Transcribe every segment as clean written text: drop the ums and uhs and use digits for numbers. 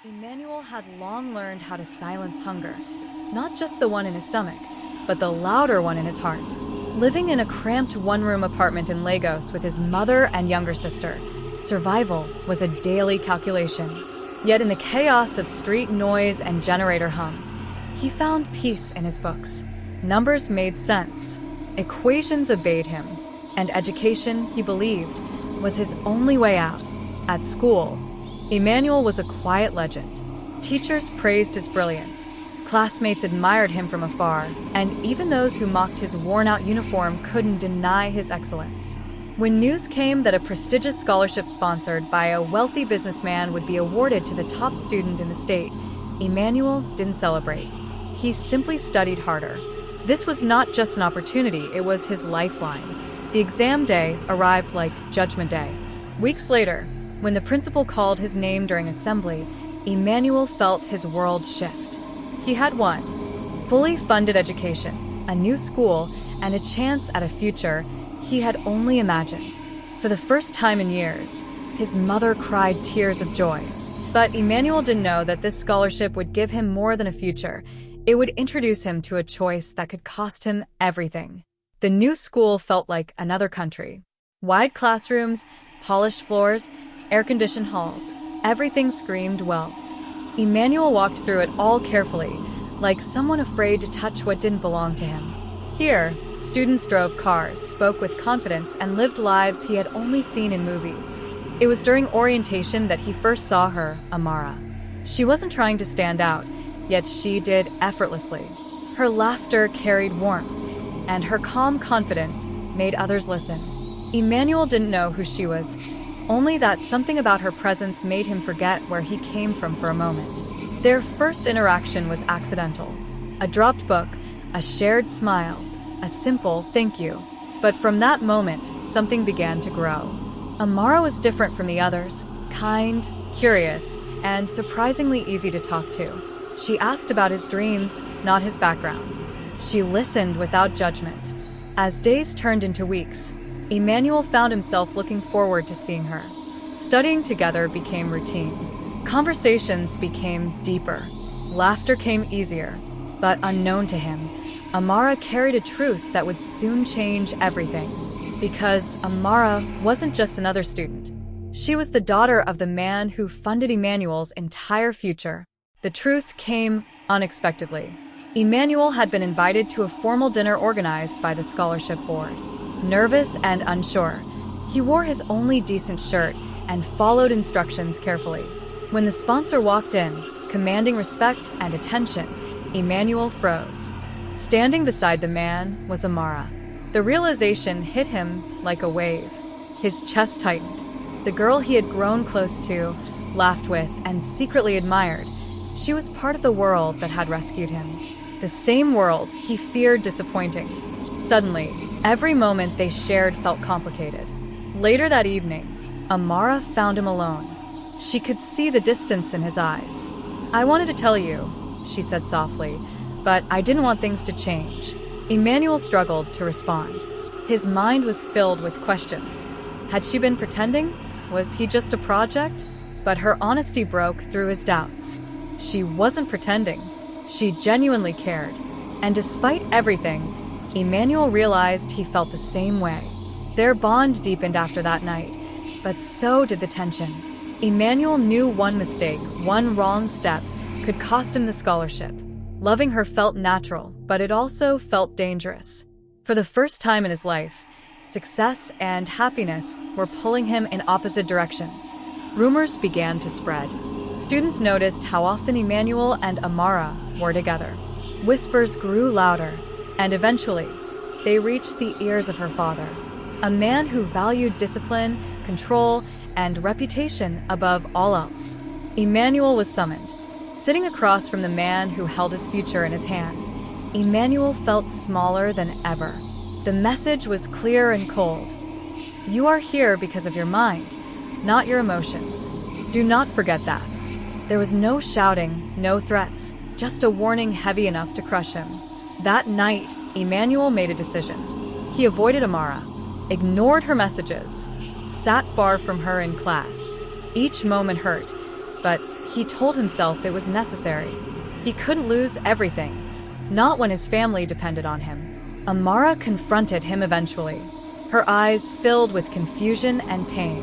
Emmanuel had long learned how to silence hunger, not just the one in his stomach, but the louder one in his heart. Living in a cramped one-room apartment in Lagos with his mother and younger sister, survival was a daily calculation. Yet in the chaos of street noise and generator hums, he found peace in his books. Numbers made sense, equations obeyed him, and education, he believed, was his only way out. At school, Emmanuel was a quiet legend. Teachers praised his brilliance, classmates admired him from afar, and even those who mocked his worn-out uniform couldn't deny his excellence. When news came that a prestigious scholarship sponsored by a wealthy businessman would be awarded to the top student in the state, Emmanuel didn't celebrate. He simply studied harder. This was not just an opportunity, it was his lifeline. The exam day arrived like Judgment Day. Weeks later, when the principal called his name during assembly, Emmanuel felt his world shift. He had won: fully funded education, a new school, and a chance at a future he had only imagined. For the first time in years, his mother cried tears of joy. But Emmanuel didn't know that this scholarship would give him more than a future. It would introduce him to a choice that could cost him everything. The new school felt like another country. Wide classrooms, polished floors, air-conditioned halls, everything screamed wealth. Emmanuel walked through it all carefully, like someone afraid to touch what didn't belong to him. Here, students drove cars, spoke with confidence, and lived lives he had only seen in movies. It was during orientation that he first saw her, Amara. She wasn't trying to stand out, yet she did effortlessly. Her laughter carried warmth, and her calm confidence made others listen. Emmanuel didn't know who she was, only that something about her presence made him forget where he came from for a moment. Their first interaction was accidental. A dropped book, a shared smile, a simple thank you. But from that moment, something began to grow. Amara was different from the others, kind, curious, and surprisingly easy to talk to. She asked about his dreams, not his background. She listened without judgment. As days turned into weeks, Emmanuel found himself looking forward to seeing her. Studying together became routine. Conversations became deeper. Laughter came easier. But unknown to him, Amara carried a truth that would soon change everything. Because Amara wasn't just another student. She was the daughter of the man who funded Emmanuel's entire future. The truth came unexpectedly. Emmanuel had been invited to a formal dinner organized by the scholarship board. Nervous and unsure, he wore his only decent shirt and followed instructions carefully. When the sponsor walked in, commanding respect and attention, Emmanuel froze. Standing beside the man was Amara. The realization hit him like a wave. His chest tightened. The girl he had grown close to, laughed with, and secretly admired. She was part of the world that had rescued him. The same world he feared disappointing. Suddenly, every moment they shared felt complicated. Later that evening, Amara found him alone. She could see the distance in his eyes. "I wanted to tell you," she said softly, "but I didn't want things to change." Emmanuel struggled to respond. His mind was filled with questions. Had she been pretending? Was he just a project? But her honesty broke through his doubts. She wasn't pretending. She genuinely cared. And despite everything, Emmanuel realized he felt the same way. Their bond deepened after that night, but so did the tension. Emmanuel knew one mistake, one wrong step, could cost him the scholarship. Loving her felt natural, but it also felt dangerous. For the first time in his life, success and happiness were pulling him in opposite directions. Rumors began to spread. Students noticed how often Emmanuel and Amara were together. Whispers grew louder, and eventually, they reached the ears of her father, a man who valued discipline, control, and reputation above all else. Emmanuel was summoned. Sitting across from the man who held his future in his hands, Emmanuel felt smaller than ever. The message was clear and cold. "You are here because of your mind, not your emotions. Do not forget that." There was no shouting, no threats, just a warning heavy enough to crush him. That night, Emmanuel made a decision. He avoided Amara, ignored her messages, sat far from her in class. Each moment hurt, but He told himself it was necessary. He couldn't lose everything, not when his family depended on him. Amara confronted him eventually, her eyes filled with confusion and pain.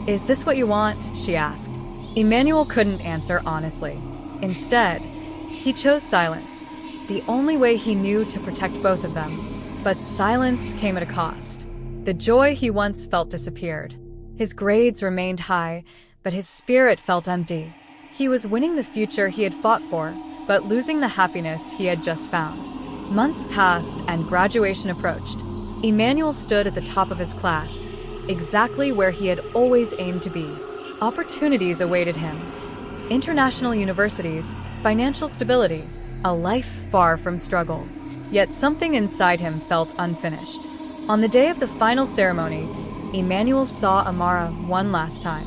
"Is this what you want?" she asked. Emmanuel couldn't answer honestly. Instead, he chose silence, the only way he knew to protect both of them. But silence came at a cost. The joy he once felt disappeared. His grades remained high, but his spirit felt empty. He was winning the future he had fought for, but losing the happiness he had just found. Months passed and graduation approached. Emmanuel stood at the top of his class, exactly where he had always aimed to be. Opportunities awaited him. International universities, financial stability, a life far from struggle. Yet something inside him felt unfinished. On the day of the final ceremony, Emmanuel saw Amara one last time.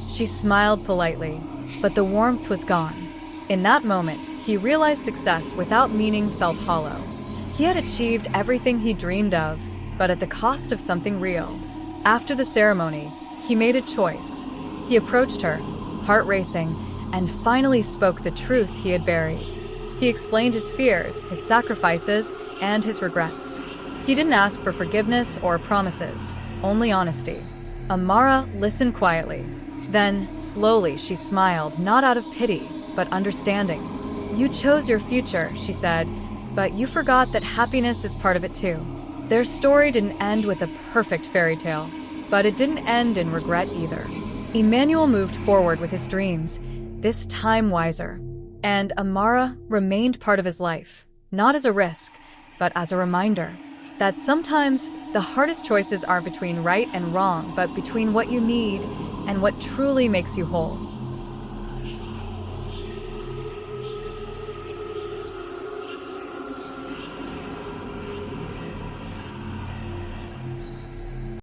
She smiled politely, but the warmth was gone. In that moment, he realized success without meaning felt hollow. He had achieved everything he dreamed of, but at the cost of something real. After the ceremony, he made a choice. He approached her, heart racing, and finally spoke the truth he had buried. He explained his fears, his sacrifices, and his regrets. He didn't ask for forgiveness or promises, only honesty. Amara listened quietly. Then, slowly, she smiled, not out of pity, but understanding. "You chose your future," she said, "but you forgot that happiness is part of it too." Their story didn't end with a perfect fairy tale, but it didn't end in regret either. Emmanuel moved forward with his dreams, this time wiser. And Amara remained part of his life, not as a risk, but as a reminder that sometimes the hardest choices aren't between right and wrong, but between what you need and what truly makes you whole.